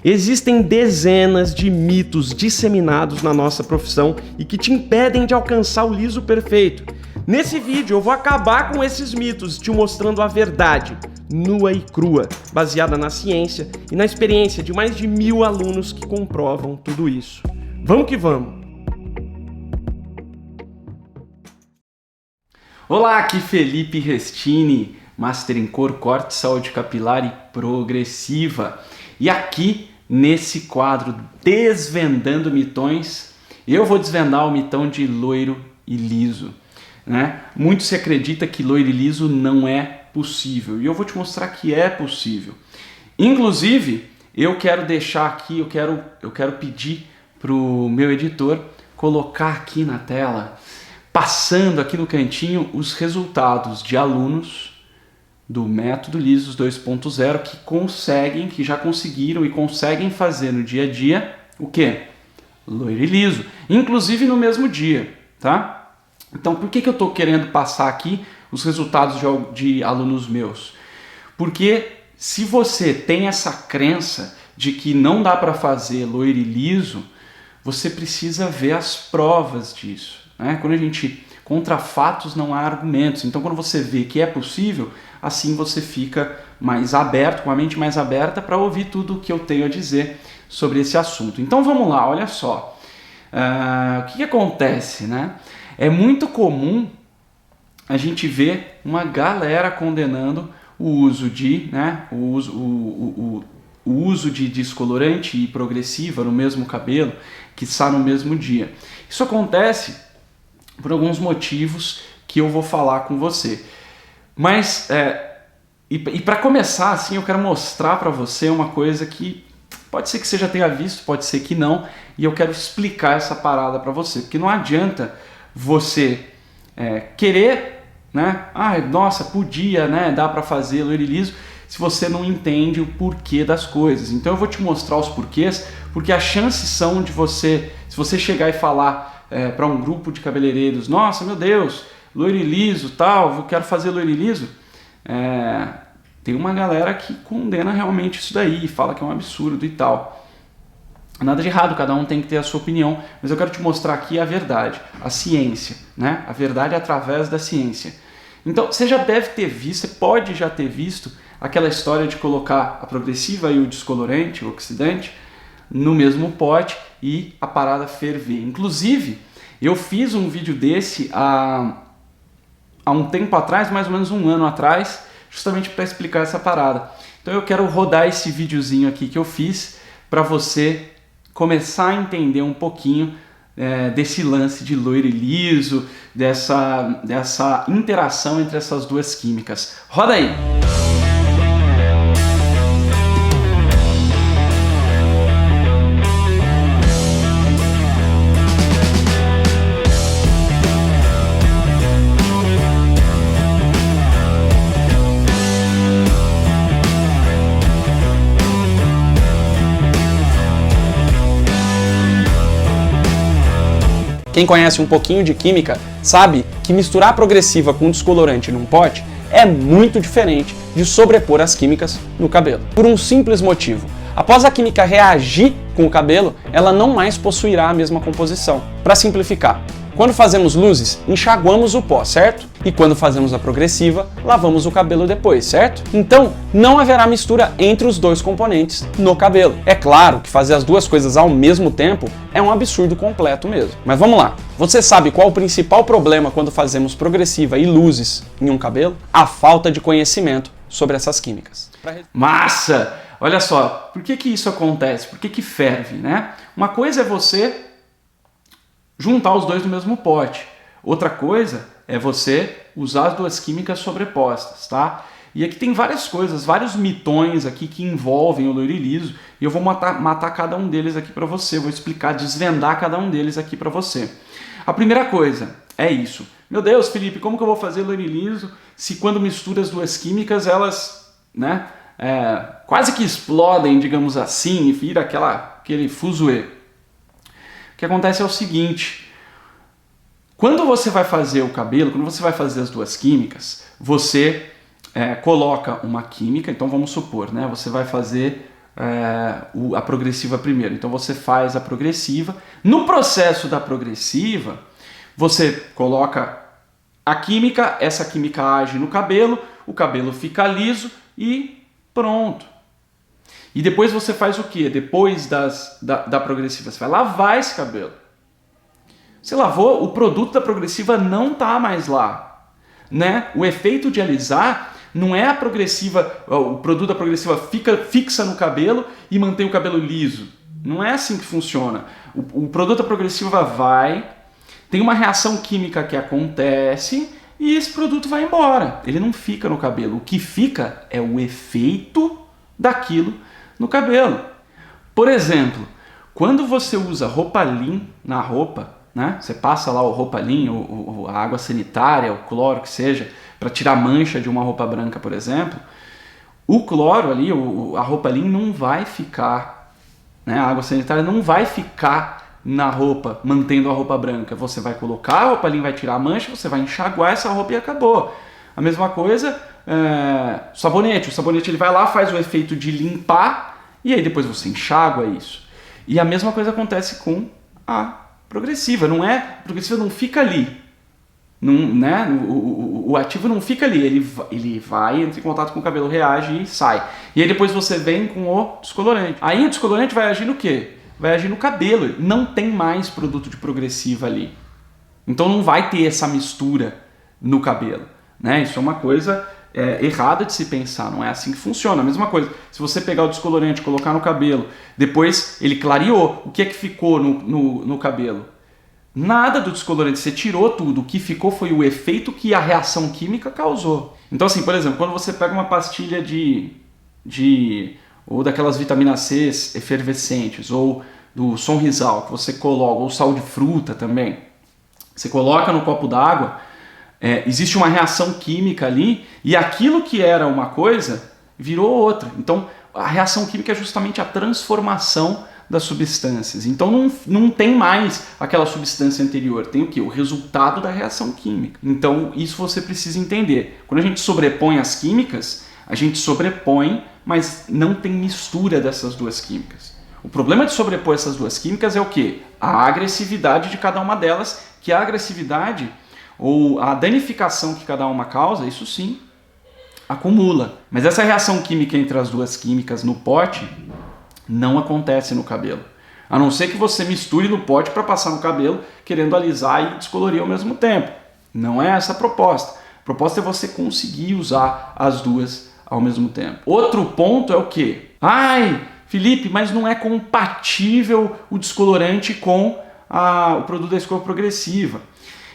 Existem dezenas de mitos disseminados na nossa profissão e que te impedem de alcançar o liso perfeito. Nesse vídeo eu vou acabar com esses mitos, te mostrando a verdade, nua e crua, baseada na ciência e na experiência de mais de 1000 alunos que comprovam tudo isso. Vamos que vamos! Olá, aqui Felipe Restini, Master em Cor, Corte, Saúde Capilar e Progressiva. E aqui, nesse quadro Desvendando Mitões, eu vou desvendar o mitão de loiro e liso. Muito se acredita que loiro e liso não é possível, e eu vou te mostrar que é possível. Inclusive, eu quero deixar aqui, eu quero pedir para o meu editor colocar aqui na tela, passando aqui no cantinho, os resultados de alunos do Método Lisos 2.0 que já conseguiram e conseguem fazer no dia a dia o quê? Loiro e liso, inclusive no mesmo dia, tá? Então, por que eu estou querendo passar aqui os resultados de alunos meus? Porque se você tem essa crença de que não dá para fazer loiro e liso, você precisa ver as provas disso. Quando a gente... Contra fatos não há argumentos. Então, quando você vê que é possível, assim você fica mais aberto, com a mente mais aberta para ouvir tudo o que eu tenho a dizer sobre esse assunto. Então, vamos lá, olha só. O que acontece, É muito comum a gente ver uma galera condenando o uso de, o uso de descolorante e progressiva no mesmo cabelo, que está no mesmo dia. Isso acontece por alguns motivos que eu vou falar com você. Mas, para começar, assim, eu quero mostrar para você uma coisa que pode ser que você já tenha visto, pode ser que não, e eu quero explicar essa parada para você, porque não adianta você querer, nossa, podia, dá para fazer loiro e liso, se você não entende o porquê das coisas. Então eu vou te mostrar os porquês, porque as chances são de você, se você chegar e falar para um grupo de cabeleireiros, nossa, meu Deus, loiro e liso, tal, eu quero fazer loiro e liso, tem uma galera que condena realmente isso daí, fala que é um absurdo e tal. Nada de errado, cada um tem que ter a sua opinião, mas eu quero te mostrar aqui a verdade, a ciência, a verdade através da ciência. Então, você já deve ter visto, você pode já ter visto aquela história de colocar a progressiva e o descolorante, o oxidante, no mesmo pote e a parada ferver. Inclusive, eu fiz um vídeo desse há um tempo atrás, mais ou menos um ano atrás, justamente para explicar essa parada. Então eu quero rodar esse videozinho aqui que eu fiz para você começar a entender um pouquinho desse lance de loiro e liso, dessa interação entre essas duas químicas. Roda aí! Quem conhece um pouquinho de química sabe que misturar progressiva com descolorante num pote é muito diferente de sobrepor as químicas no cabelo. Por um simples motivo. Após a química reagir com o cabelo, ela não mais possuirá a mesma composição. Para simplificar, quando fazemos luzes, enxaguamos o pó, certo? E quando fazemos a progressiva, lavamos o cabelo depois, certo? Então, não haverá mistura entre os dois componentes no cabelo. É claro que fazer as duas coisas ao mesmo tempo é um absurdo completo mesmo. Mas vamos lá. Você sabe qual o principal problema quando fazemos progressiva e luzes em um cabelo? A falta de conhecimento sobre essas químicas. Massa! Olha só, por que isso acontece? Por que ferve, Uma coisa é você juntar os dois no mesmo pote. Outra coisa é você usar as duas químicas sobrepostas, tá? E aqui tem várias coisas, vários mitões aqui que envolvem o loiro e liso, e eu vou matar cada um deles aqui para você, vou explicar, desvendar cada um deles aqui para você. A primeira coisa é isso. Meu Deus, Felipe, como que eu vou fazer loiro e liso se quando mistura as duas químicas elas, quase que explodem, digamos assim, e vira aquele fuzuê? O que acontece é o seguinte, quando você vai fazer o cabelo, quando você vai fazer as duas químicas, você coloca uma química, então vamos supor, você vai fazer a progressiva primeiro. Então você faz a progressiva. No processo da progressiva, você coloca a química, essa química age no cabelo, o cabelo fica liso e pronto. E depois você faz o quê? Depois da progressiva, você vai lavar esse cabelo. Você lavou, o produto da progressiva não está mais lá, né? O efeito de alisar não é a progressiva, o produto da progressiva fixa no cabelo e mantém o cabelo liso. Não é assim que funciona. O produto da progressiva tem uma reação química que acontece e esse produto vai embora. Ele não fica no cabelo. O que fica é o efeito daquilo no cabelo. Por exemplo, quando você usa Ropalin na roupa, né? Você passa lá o Ropalin, a água sanitária, o cloro que seja, para tirar mancha de uma roupa branca, por exemplo, o cloro ali, a Ropalin não vai ficar, né? A água sanitária não vai ficar na roupa, mantendo a roupa branca. Você vai colocar a Ropalin, vai tirar a mancha, você vai enxaguar essa roupa e acabou. A mesma coisa, o sabonete ele vai lá, faz o efeito de limpar e aí depois você enxágua isso. E a mesma coisa acontece com a progressiva, a progressiva não fica ali, né? O ativo não fica ali, ele vai, entra em contato com o cabelo, reage e sai. E aí depois você vem com o descolorante. Aí o descolorante vai agir no quê? Vai agir no cabelo, não tem mais produto de progressiva ali. Então não vai ter essa mistura no cabelo, né? Isso é uma coisa errada de se pensar, não é assim que funciona. A mesma coisa, se você pegar o descolorante e colocar no cabelo, depois ele clareou, o que é que ficou no cabelo? Nada do descolorante, você tirou tudo, o que ficou foi o efeito que a reação química causou. Então assim, por exemplo, quando você pega uma pastilha ou daquelas vitaminas C efervescentes, ou do Sonrisal, que você coloca, ou sal de fruta também, você coloca no copo d'água, existe uma reação química ali e aquilo que era uma coisa virou outra. Então a reação química é justamente a transformação das substâncias. Então não tem mais aquela substância anterior, tem o quê? O resultado da reação química. Então isso você precisa entender. Quando a gente sobrepõe as químicas, a gente sobrepõe, mas não tem mistura dessas duas químicas. O problema de sobrepor essas duas químicas é o quê? A agressividade de cada uma delas, que a agressividade ou a danificação que cada uma causa, isso sim, acumula. Mas essa reação química entre as duas químicas no pote não acontece no cabelo. A não ser que você misture no pote para passar no cabelo, querendo alisar e descolorir ao mesmo tempo. Não é essa a proposta. A proposta é você conseguir usar as duas ao mesmo tempo. Outro ponto é o quê? Ai, Felipe, mas não é compatível o descolorante com o produto da escova progressiva.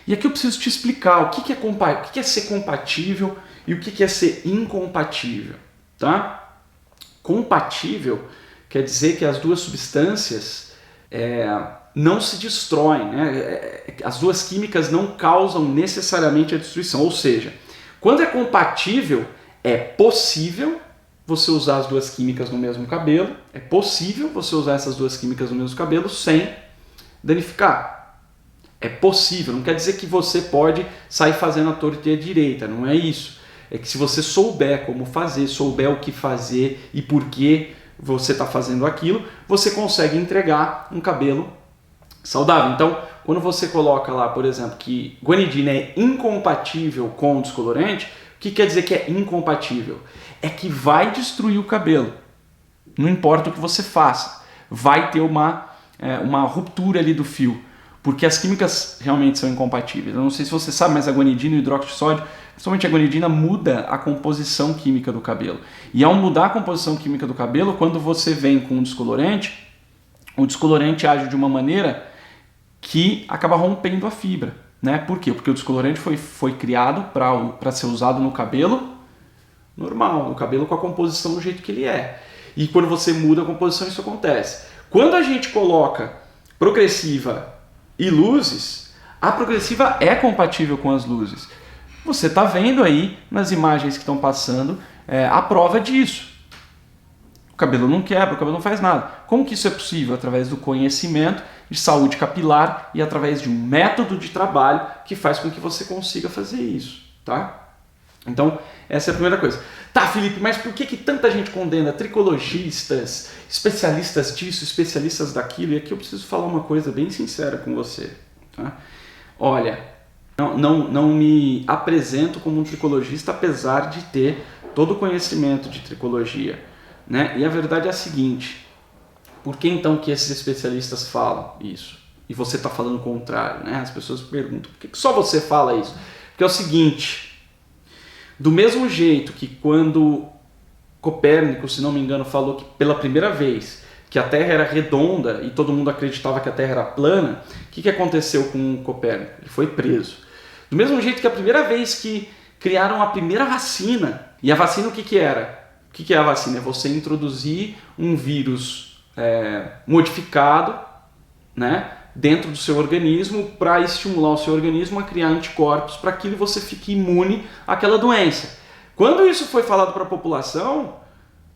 E aqui eu preciso te explicar o que é ser compatível e o que é ser incompatível, tá? Compatível quer dizer que as duas substâncias não se destroem, né? As duas químicas não causam necessariamente a destruição. Ou seja, quando é compatível, é possível você usar as duas químicas no mesmo cabelo, é possível você usar essas duas químicas no mesmo cabelo sem danificar. É possível, não quer dizer que você pode sair fazendo a torta e a direita, não é isso. É que se você souber como fazer, souber o que fazer e por que você está fazendo aquilo, você consegue entregar um cabelo saudável. Então, quando você coloca lá, por exemplo, que guanidina é incompatível com o descolorante, o que quer dizer que é incompatível? É que vai destruir o cabelo. Não importa o que você faça. Vai ter uma ruptura ali do fio. Porque as químicas realmente são incompatíveis. Eu não sei se você sabe, mas a guanidina e o hidróxido de sódio, principalmente a guanidina, muda a composição química do cabelo. E ao mudar a composição química do cabelo, quando você vem com um descolorante, o descolorante age de uma maneira que acaba rompendo a fibra. Né? Por quê? Porque o descolorante foi criado para ser usado no cabelo normal, no cabelo com a composição do jeito que ele é. E quando você muda a composição, isso acontece. Quando a gente coloca progressiva e luzes, a progressiva é compatível com as luzes. Você está vendo aí nas imagens que estão passando a prova disso. O cabelo não quebra, o cabelo não faz nada. Como que isso é possível? Através do conhecimento de saúde capilar e através de um método de trabalho que faz com que você consiga fazer isso, tá? Então, essa é a primeira coisa. Tá, Felipe, mas por que tanta gente condena tricologistas, especialistas disso, especialistas daquilo? E aqui eu preciso falar uma coisa bem sincera com você. Tá? Olha, não me apresento como um tricologista, apesar de ter todo o conhecimento de tricologia. Né? E a verdade é a seguinte, por que então que esses especialistas falam isso? E você está falando o contrário, né? As pessoas perguntam, por que só você fala isso? Porque é o seguinte, do mesmo jeito que quando Copérnico, se não me engano, falou que pela primeira vez que a Terra era redonda e todo mundo acreditava que a Terra era plana, o que aconteceu com Copérnico? Ele foi preso. Do mesmo jeito que a primeira vez que criaram a primeira vacina, e a vacina o que era? O que é a vacina? É você introduzir um vírus modificado, né, dentro do seu organismo para estimular o seu organismo a criar anticorpos para aquilo e você fique imune àquela doença. Quando isso foi falado para a população,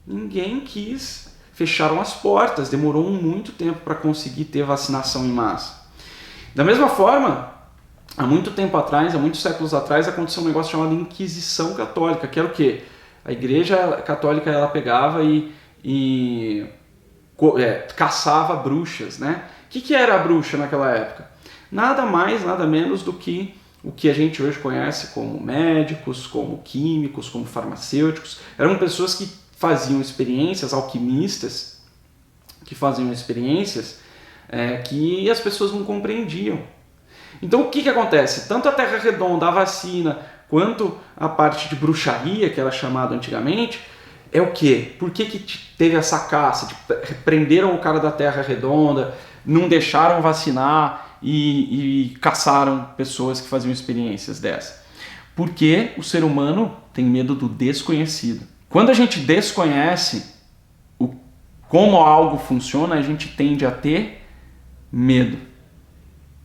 ninguém quis, fecharam as portas, demorou muito tempo para conseguir ter vacinação em massa. Da mesma forma, há muito tempo atrás, há muitos séculos atrás, aconteceu um negócio chamado Inquisição Católica, que era o quê? A Igreja Católica ela pegava e caçava bruxas, né? O que era a bruxa naquela época? Nada mais, nada menos do que o que a gente hoje conhece como médicos, como químicos, como farmacêuticos. Eram pessoas que faziam experiências, alquimistas, que faziam experiências que as pessoas não compreendiam. Então o que acontece? Tanto a Terra Redonda, a vacina, quanto a parte de bruxaria, que era chamado antigamente, é o quê? Por que teve essa caça? Prenderam o cara da Terra Redonda, não deixaram vacinar e caçaram pessoas que faziam experiências dessas. Porque o ser humano tem medo do desconhecido. Quando a gente desconhece como algo funciona, a gente tende a ter medo.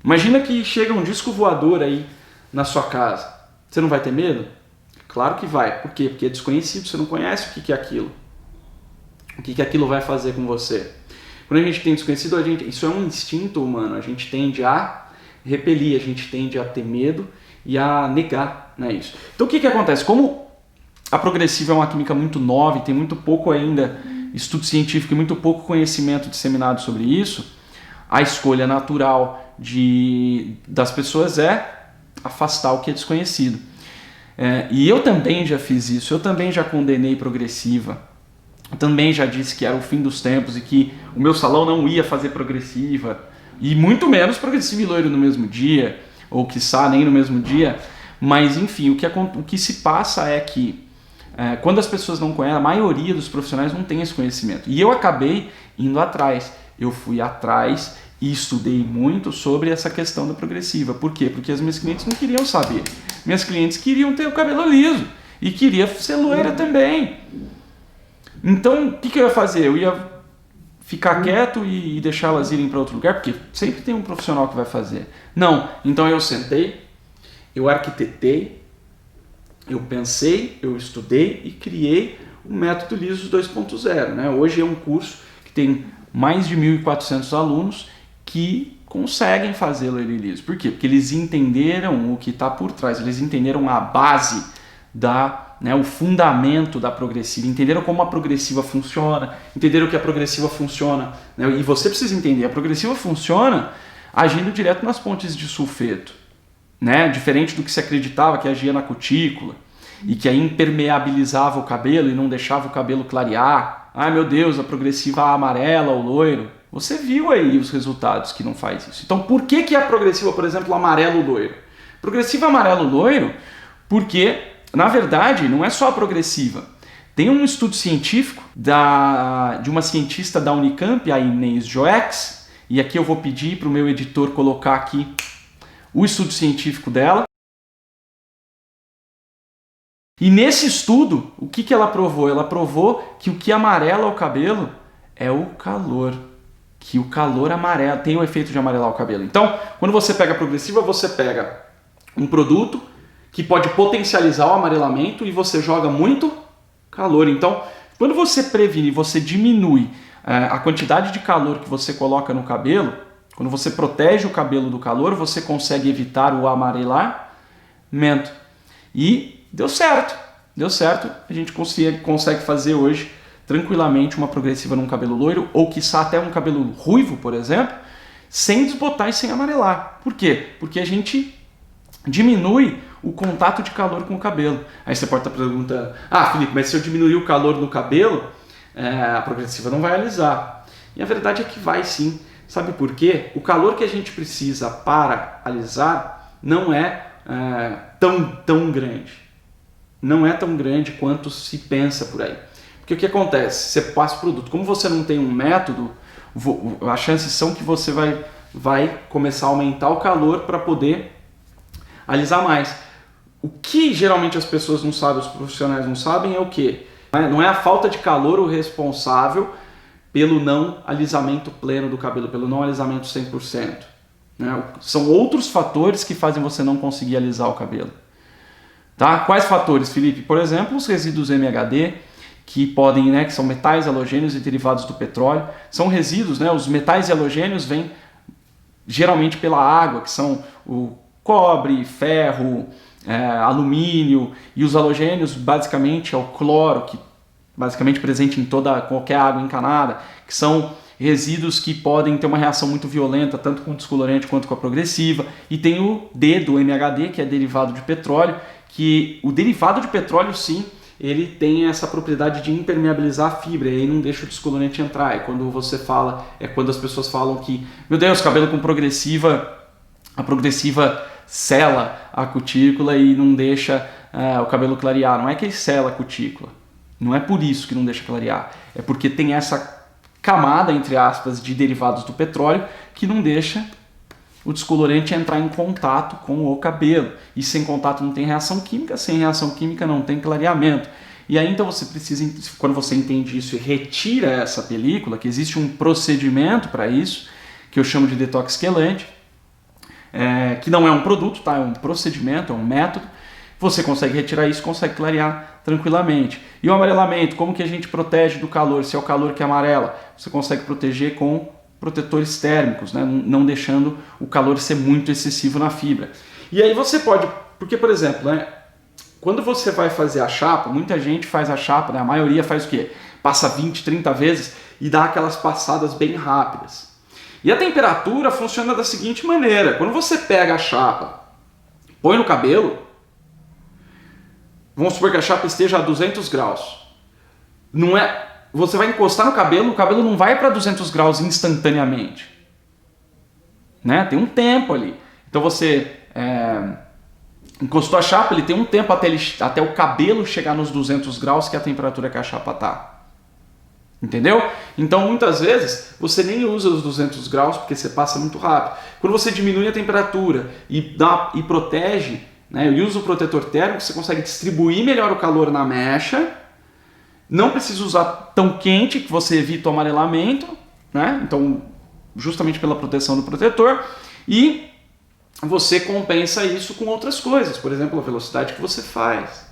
Imagina que chega um disco voador aí na sua casa. Você não vai ter medo? Claro que vai. Por quê? Porque é desconhecido, você não conhece o que é aquilo. O que aquilo vai fazer com você. Quando a gente tem desconhecido, isso é um instinto humano. A gente tende a repelir, a gente tende a ter medo e a negar, né, isso. Então o que acontece? Como a progressiva é uma química muito nova e tem muito pouco ainda estudo científico e muito pouco conhecimento disseminado sobre isso, a escolha natural das pessoas é afastar o que é desconhecido. E eu também já fiz isso, eu também já condenei progressiva, eu também já disse que era o fim dos tempos e que o meu salão não ia fazer progressiva, e muito menos progressiva e loiro no mesmo dia, ou quiçá nem no mesmo dia, mas enfim, o que se passa é que quando as pessoas não conhecem, a maioria dos profissionais não tem esse conhecimento, e eu acabei indo atrás, eu fui atrás e estudei muito sobre essa questão da progressiva. Por quê? Porque as minhas clientes não queriam saber. Minhas clientes queriam ter o cabelo liso e queria ser loira também. Então, o que eu ia fazer? Eu ia ficar quieto e deixá-las irem para outro lugar? Porque sempre tem um profissional que vai fazer. Não. Então eu sentei, eu arquitetei, eu pensei, eu estudei e criei o método Liso 2.0. Né? Hoje é um curso que tem mais de 1.400 alunos que conseguem fazer loiro e liso. Por quê? Porque eles entenderam o que está por trás, eles entenderam a base, o fundamento da progressiva, entenderam como a progressiva funciona, entenderam que a progressiva funciona, né? E você precisa entender, a progressiva funciona agindo direto nas pontes de sulfeto, né? Diferente do que se acreditava que agia na cutícula e que aí impermeabilizava o cabelo e não deixava o cabelo clarear. Ai meu Deus, a progressiva amarela ou loiro. Você viu aí os resultados que não faz isso. Então por que a progressiva, por exemplo, amarelo-loiro? Progressiva amarelo-loiro porque, na verdade, não é só a progressiva. Tem um estudo científico de uma cientista da Unicamp, a Inês Joex, e aqui eu vou pedir para o meu editor colocar aqui o estudo científico dela. E nesse estudo, o que ela provou? Ela provou que o que amarela o cabelo é o calor. Que o calor amarelo tem o efeito de amarelar o cabelo. Então, quando você pega a progressiva, você pega um produto que pode potencializar o amarelamento e você joga muito calor. Então, quando você previne, você diminui a quantidade de calor que você coloca no cabelo, quando você protege o cabelo do calor, você consegue evitar o amarelamento. E deu certo, a gente consegue fazer hoje tranquilamente uma progressiva num cabelo loiro, ou quiçá até um cabelo ruivo, por exemplo, sem desbotar e sem amarelar. Por quê? Porque a gente diminui o contato de calor com o cabelo. Aí você pode estar perguntando, Felipe, mas se eu diminuir o calor no cabelo, a progressiva não vai alisar. E a verdade é que vai sim. Sabe por quê? O calor que a gente precisa para alisar não é tão grande. Não é tão grande quanto se pensa por aí. Porque o que acontece? Você passa o produto. Como você não tem um método, as chances são que você vai começar a aumentar o calor para poder alisar mais. O que geralmente as pessoas não sabem, os profissionais não sabem, é o quê? Não é a falta de calor o responsável pelo não alisamento pleno do cabelo, pelo não alisamento 100%. Né? São outros fatores que fazem você não conseguir alisar o cabelo. Tá? Quais fatores, Felipe? Por exemplo, os resíduos MHD, que são metais halogênios e derivados do petróleo. São resíduos, os metais halogênios vêm geralmente pela água, que são o cobre, ferro, alumínio, e os halogênios basicamente é o cloro, que basicamente presente em qualquer água encanada, que são resíduos que podem ter uma reação muito violenta, tanto com o descolorante quanto com a progressiva. E tem o D do MHD, que é derivado de petróleo, que o derivado de petróleo, sim, ele tem essa propriedade de impermeabilizar a fibra, e aí não deixa o descolorante entrar. Quando as pessoas falam que, meu Deus, cabelo com progressiva, a progressiva sela a cutícula e não deixa o cabelo clarear. Não é que ele sela a cutícula, não é por isso que não deixa clarear, é porque tem essa camada, entre aspas, de derivados do petróleo que não deixa o descolorante entrar em contato com o cabelo. E sem contato não tem reação química, sem reação química não tem clareamento. E aí então você precisa, quando você entende isso e retira essa película, que existe um procedimento para isso, que eu chamo de detox quelante, que não é um produto, tá? É um procedimento, é um método. Você consegue retirar isso, consegue clarear tranquilamente. E o amarelamento, como que a gente protege do calor? Se é o calor que amarela, você consegue proteger com protetores térmicos, não deixando o calor ser muito excessivo na fibra. E aí você pode, porque por exemplo, quando você vai fazer a chapa, muita gente faz a chapa, a maioria faz o quê? Passa 20, 30 vezes e dá aquelas passadas bem rápidas. E a temperatura funciona da seguinte maneira: quando você pega a chapa, põe no cabelo, vamos supor que a chapa esteja a 200 graus. Você vai encostar no cabelo, o cabelo não vai para 200 graus instantaneamente. Tem um tempo ali. Então você encostou a chapa, ele tem um tempo até o cabelo chegar nos 200 graus, que é a temperatura que a chapa está. Entendeu? Então muitas vezes você nem usa os 200 graus porque você passa muito rápido. Quando você diminui a temperatura e protege, e usa o protetor térmico, você consegue distribuir melhor o calor na mecha. Não precisa usar tão quente que você evita o amarelamento, então justamente pela proteção do protetor, e você compensa isso com outras coisas, por exemplo, a velocidade que você faz.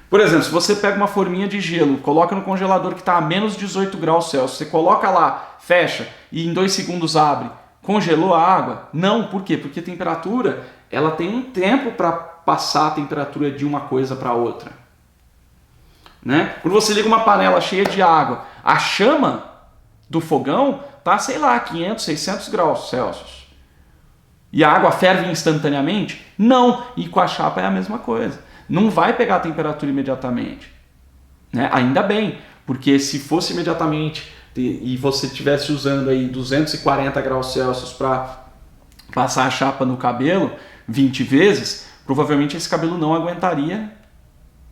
Por exemplo, se você pega uma forminha de gelo, coloca no congelador que está a menos 18 graus Celsius, você coloca lá, fecha e em 2 segundos abre, congelou a água? Não, por quê? Porque a temperatura, ela tem um tempo para passar a temperatura de uma coisa para outra. Quando você liga uma panela cheia de água, a chama do fogão está, 500, 600 graus Celsius. E a água ferve instantaneamente? Não. E com a chapa é a mesma coisa. Não vai pegar a temperatura imediatamente. Ainda bem, porque se fosse imediatamente e você estivesse usando aí 240 graus Celsius para passar a chapa no cabelo 20 vezes, provavelmente esse cabelo não aguentaria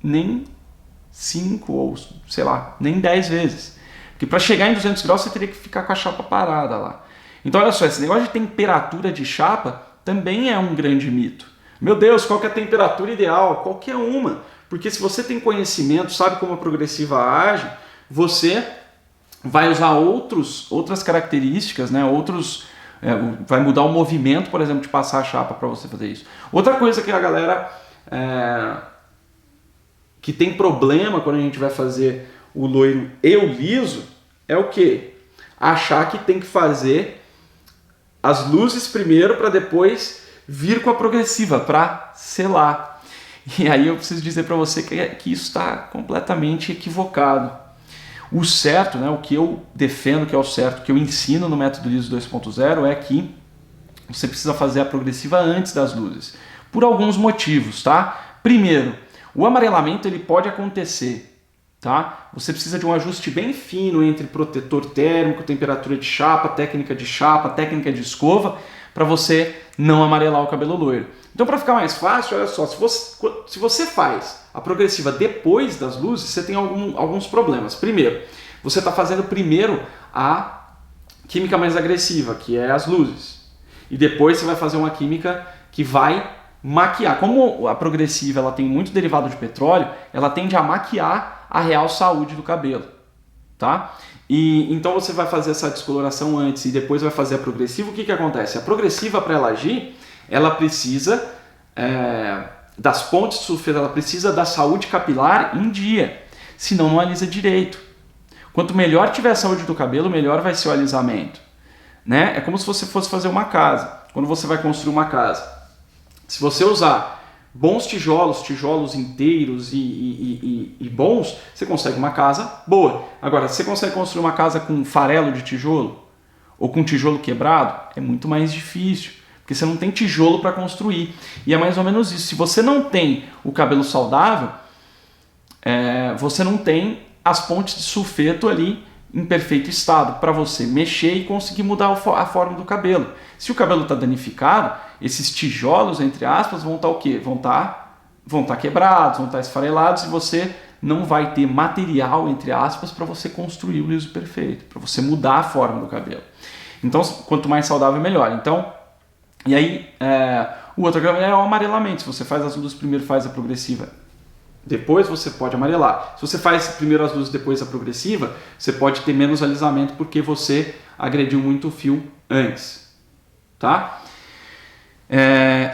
nem 5 ou, nem 10 vezes. Porque para chegar em 200 graus você teria que ficar com a chapa parada lá. Então olha só, esse negócio de temperatura de chapa também é um grande mito. Meu Deus, qual que é a temperatura ideal? Qualquer uma. Porque se você tem conhecimento, sabe como a progressiva age, você vai usar outras características, vai mudar o movimento, por exemplo, de passar a chapa para você fazer isso. Outra coisa que a galera que tem problema quando a gente vai fazer o loiro e o liso é o quê? Achar que tem que fazer as luzes primeiro para depois vir com a progressiva, para selar. E aí eu preciso dizer para você que isso está completamente equivocado. O certo, né, o que eu defendo que é o certo, que eu ensino no método liso 2.0 é que você precisa fazer a progressiva antes das luzes, por alguns motivos, tá? Primeiro, o amarelamento ele pode acontecer, tá? Você precisa de um ajuste bem fino entre protetor térmico, temperatura de chapa, técnica de escova, para você não amarelar o cabelo loiro. Então, para ficar mais fácil, olha só, se você faz a progressiva depois das luzes, você tem alguns problemas. Primeiro, você está fazendo primeiro a química mais agressiva, que é as luzes. E depois você vai fazer uma química que vai maquiar. Como a progressiva ela tem muito derivado de petróleo, ela tende a maquiar a real saúde do cabelo, tá? E então você vai fazer essa descoloração antes e depois vai fazer a progressiva. O que acontece? A progressiva, para ela agir, ela precisa das pontes de sulfeto, ela precisa da saúde capilar em dia, senão não alisa direito. Quanto melhor tiver a saúde do cabelo, melhor vai ser o alisamento. Né? É como se você fosse fazer uma casa. Quando você vai construir uma casa, se você usar bons tijolos inteiros e bons, você consegue uma casa boa. Agora, se você consegue construir uma casa com farelo de tijolo ou com tijolo quebrado, é muito mais difícil, porque você não tem tijolo para construir. E é mais ou menos isso. Se você não tem o cabelo saudável, você não tem as pontes de sulfeto ali em perfeito estado para você mexer e conseguir mudar a forma do cabelo. Se o cabelo está danificado, esses tijolos, entre aspas, vão estar o quê? Vão estar quebrados, vão estar esfarelados e você não vai ter material, entre aspas, para você construir o liso perfeito, para você mudar a forma do cabelo. Então, quanto mais saudável, melhor. Então, e aí, o outro é o amarelamento. Se você faz as luzes primeiro, faz a progressiva, depois você pode amarelar. Se você faz primeiro as luzes, depois a progressiva, você pode ter menos alisamento porque você agrediu muito o fio antes, tá?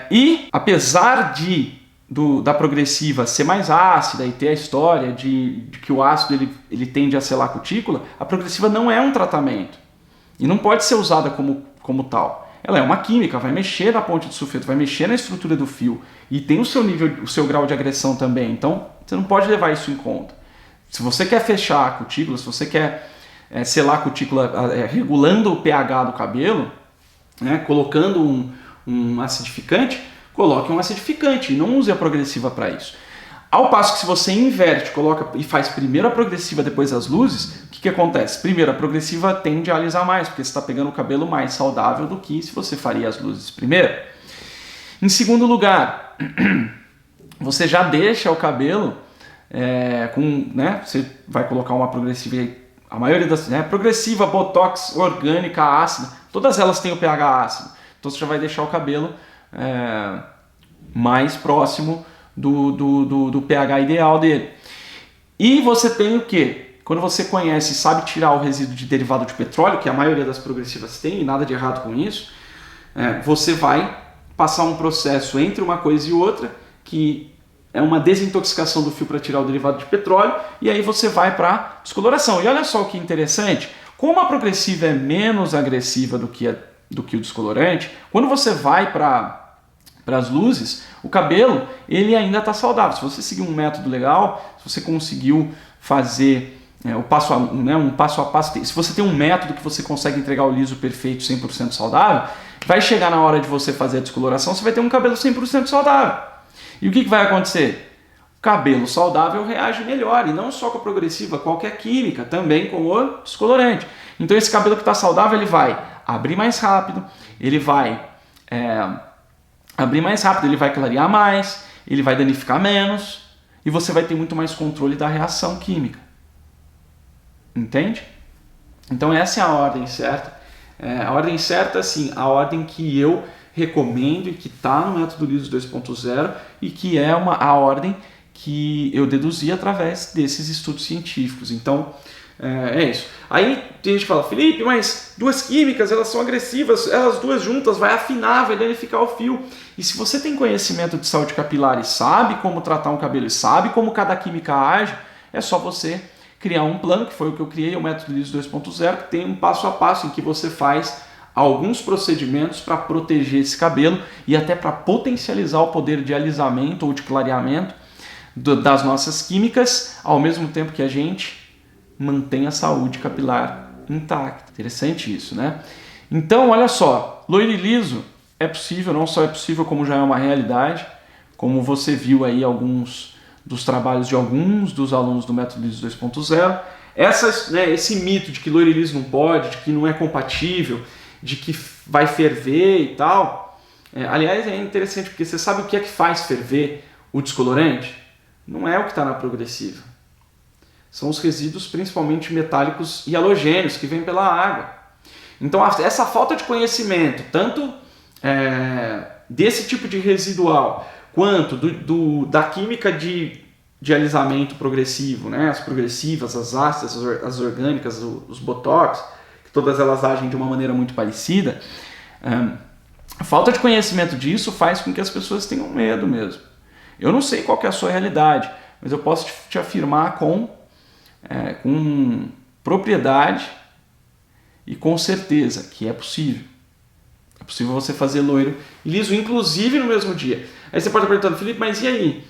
E apesar da progressiva ser mais ácida e ter a história de que o ácido ele tende a selar a cutícula, a progressiva não é um tratamento e não pode ser usada como tal. Ela é uma química, vai mexer na ponte de sulfeto, vai mexer na estrutura do fio e tem o seu grau de agressão também. Então, você não pode levar isso em conta. Se você quer fechar a cutícula, se você quer selar a cutícula regulando o pH do cabelo, né, colocando um acidificante, coloque um acidificante e não use a progressiva para isso. Ao passo que se você inverte, coloca e faz primeiro a progressiva, depois as luzes, o que acontece? Primeiro, a progressiva tende a alisar mais, porque você está pegando o cabelo mais saudável do que se você faria as luzes primeiro. Em segundo lugar, você já deixa o cabelo você vai colocar uma progressiva, a maioria das progressiva, botox, orgânica, ácida, todas elas têm o pH ácido. Então você já vai deixar o cabelo mais próximo do pH ideal dele. E você tem o quê? Quando você conhece e sabe tirar o resíduo de derivado de petróleo, que a maioria das progressivas tem, e nada de errado com isso, você vai passar um processo entre uma coisa e outra, que é uma desintoxicação do fio para tirar o derivado de petróleo, e aí você vai para descoloração. E olha só o que interessante, como a progressiva é menos agressiva do que o descolorante, quando você vai para as luzes, o cabelo ele ainda está saudável. Se você seguir um método legal, se você conseguiu fazer um passo a passo, se você tem um método que você consegue entregar o liso perfeito 100% saudável, vai chegar na hora de você fazer a descoloração, você vai ter um cabelo 100% saudável. E o que vai acontecer? O cabelo saudável reage melhor, e não só com a progressiva, qualquer química, também com o descolorante. Então esse cabelo que está saudável, ele vai abrir mais rápido, ele vai ele vai clarear mais, ele vai danificar menos, e você vai ter muito mais controle da reação química. Entende? Então essa é a ordem certa. A ordem certa, assim, a ordem que eu recomendo e que está no método liso 2.0 e que é a ordem que eu deduzi através desses estudos científicos. Então, é isso. Aí tem gente que fala, Felipe, mas duas químicas, elas são agressivas, elas duas juntas, vai afinar, vai danificar o fio. E se você tem conhecimento de saúde capilar e sabe como tratar um cabelo e sabe como cada química age, é só você criar um plano, que foi o que eu criei, o método liso 2.0, que tem um passo a passo em que você faz alguns procedimentos para proteger esse cabelo e até para potencializar o poder de alisamento ou de clareamento das nossas químicas, ao mesmo tempo que a gente mantém a saúde capilar intacta. Interessante isso, né? Então, olha só, loiro e liso é possível, não só é possível, como já é uma realidade, como você viu aí alguns dos trabalhos de alguns dos alunos do Método Liso 2.0. Esse mito de que loiro e liso não pode, de que não é compatível, de que vai ferver e tal. Aliás, é interessante porque você sabe o que é que faz ferver o descolorante? Não é o que está na progressiva. São os resíduos principalmente metálicos e halogênios que vêm pela água. Então essa falta de conhecimento, tanto desse tipo de residual, quanto da química de alisamento progressivo, né? As progressivas, as ácidas, as orgânicas, os botox, que todas elas agem de uma maneira muito parecida, a falta de conhecimento disso faz com que as pessoas tenham medo mesmo. Eu não sei qual que é a sua realidade, mas eu posso te afirmar com propriedade e com certeza que é possível. É possível você fazer loiro e liso, inclusive no mesmo dia. Aí você pode estar perguntando, Felipe, mas e aí?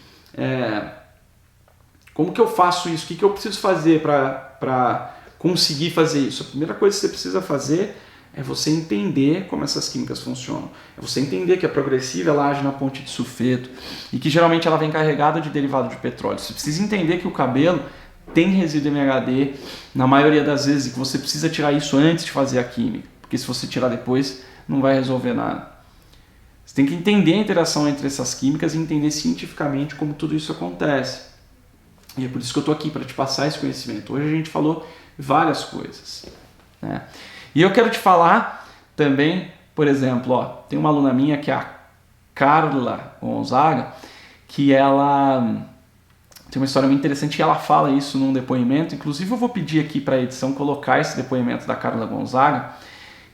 Como que eu faço isso? O que eu preciso fazer para conseguir fazer isso? A primeira coisa que você precisa fazer é você entender como essas químicas funcionam. É você entender que a progressiva ela age na ponte de sulfeto e que geralmente ela vem carregada de derivado de petróleo. Você precisa entender que o cabelo tem resíduo MHD na maioria das vezes e que você precisa tirar isso antes de fazer a química, porque se você tirar depois não vai resolver nada. Você tem que entender a interação entre essas químicas e entender cientificamente como tudo isso acontece. E é por isso que eu estou aqui, para te passar esse conhecimento. Hoje a gente falou várias coisas, né? E eu quero te falar também, por exemplo, tem uma aluna minha que é a Carla Gonzaga, que ela tem uma história muito interessante e ela fala isso num depoimento. Inclusive eu vou pedir aqui para a edição colocar esse depoimento da Carla Gonzaga,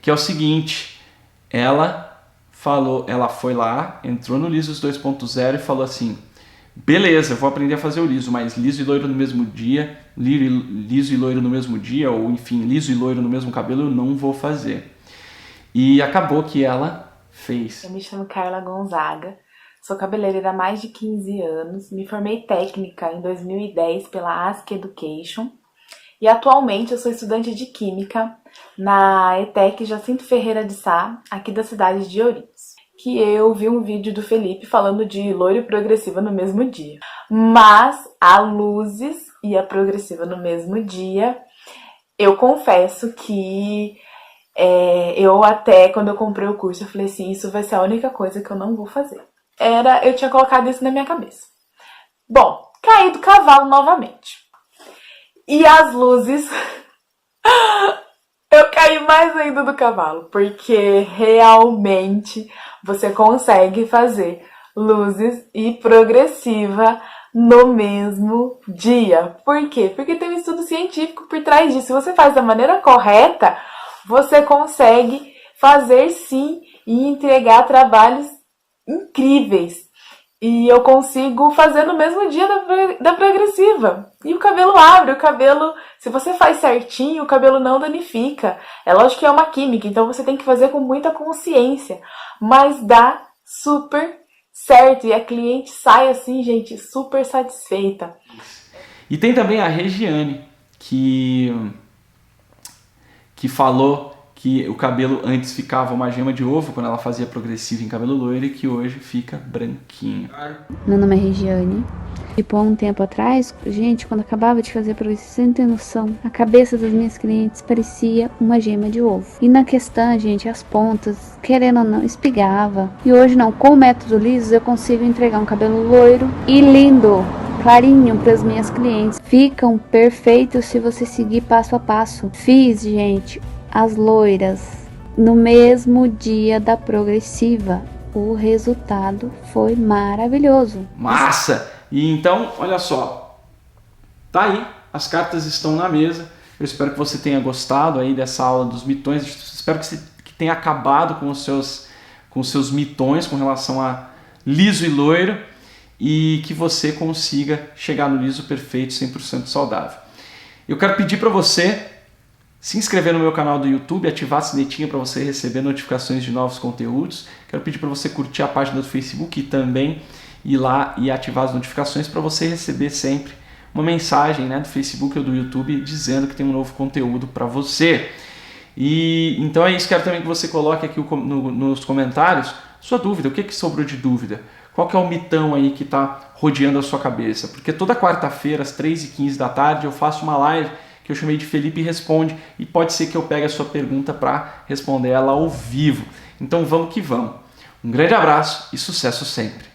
que é o seguinte: ela foi lá, entrou no Lisos 2.0 e falou assim: beleza, eu vou aprender a fazer o liso, mas liso e loiro no mesmo dia, liso e loiro no mesmo dia, ou enfim, liso e loiro no mesmo cabelo, eu não vou fazer. E acabou que ela fez. Eu me chamo Carla Gonzaga, sou cabeleireira há mais de 15 anos, me formei técnica em 2010 pela ASC Education e atualmente eu sou estudante de Química na ETEC Jacinto Ferreira de Sá, aqui da cidade de Ourinhos. Que eu vi um vídeo do Felipe falando de loiro e progressiva no mesmo dia. Mas a luzes e a progressiva no mesmo dia, eu confesso que eu até, quando eu comprei o curso, eu falei assim, isso vai ser a única coisa que eu não vou fazer. Eu tinha colocado isso na minha cabeça. Bom, caí do cavalo novamente. E as luzes... eu caí mais ainda do cavalo, porque realmente você consegue fazer luzes e progressiva no mesmo dia. Por quê? Porque tem um estudo científico por trás disso. Se você faz da maneira correta, você consegue fazer sim e entregar trabalhos incríveis. E eu consigo fazer no mesmo dia da progressiva. E o cabelo abre, se você faz certinho, o cabelo não danifica. É lógico que é uma química, então você tem que fazer com muita consciência. Mas dá super certo. E a cliente sai assim, gente, super satisfeita. E tem também a Regiane, que falou que o cabelo antes ficava uma gema de ovo quando ela fazia progressiva em cabelo loiro e que hoje fica branquinho. Meu nome é Regiane. Tipo, há um tempo atrás, gente, quando acabava de fazer progressiva, você não tem noção, a cabeça das minhas clientes parecia uma gema de ovo. E na questão, gente, as pontas, querendo ou não, espigava. E hoje não, com o método liso eu consigo entregar um cabelo loiro e lindo, clarinho para as minhas clientes. Ficam perfeitos se você seguir passo a passo. Fiz, gente, as loiras no mesmo dia da progressiva. O resultado foi maravilhoso. Massa! E então, olha só, tá aí, as cartas estão na mesa. Eu espero que você tenha gostado aí dessa aula dos mitões. Espero que tenha acabado com os seus mitões com relação a liso e loiro e que você consiga chegar no liso perfeito, 100% saudável. Eu quero pedir para você se inscrever no meu canal do YouTube, ativar a sinetinha para você receber notificações de novos conteúdos. Quero pedir para você curtir a página do Facebook e também ir lá e ativar as notificações para você receber sempre uma mensagem, né, do Facebook ou do YouTube dizendo que tem um novo conteúdo para você. E então é isso, quero também que você coloque aqui nos comentários sua dúvida, o que sobrou de dúvida? Qual que é o mitão aí que está rodeando a sua cabeça? Porque toda quarta-feira, às 3h15 da tarde, eu faço uma live que eu chamei de Felipe Responde, e pode ser que eu pegue a sua pergunta para responder ela ao vivo. Então vamos que vamos. Um grande abraço e sucesso sempre!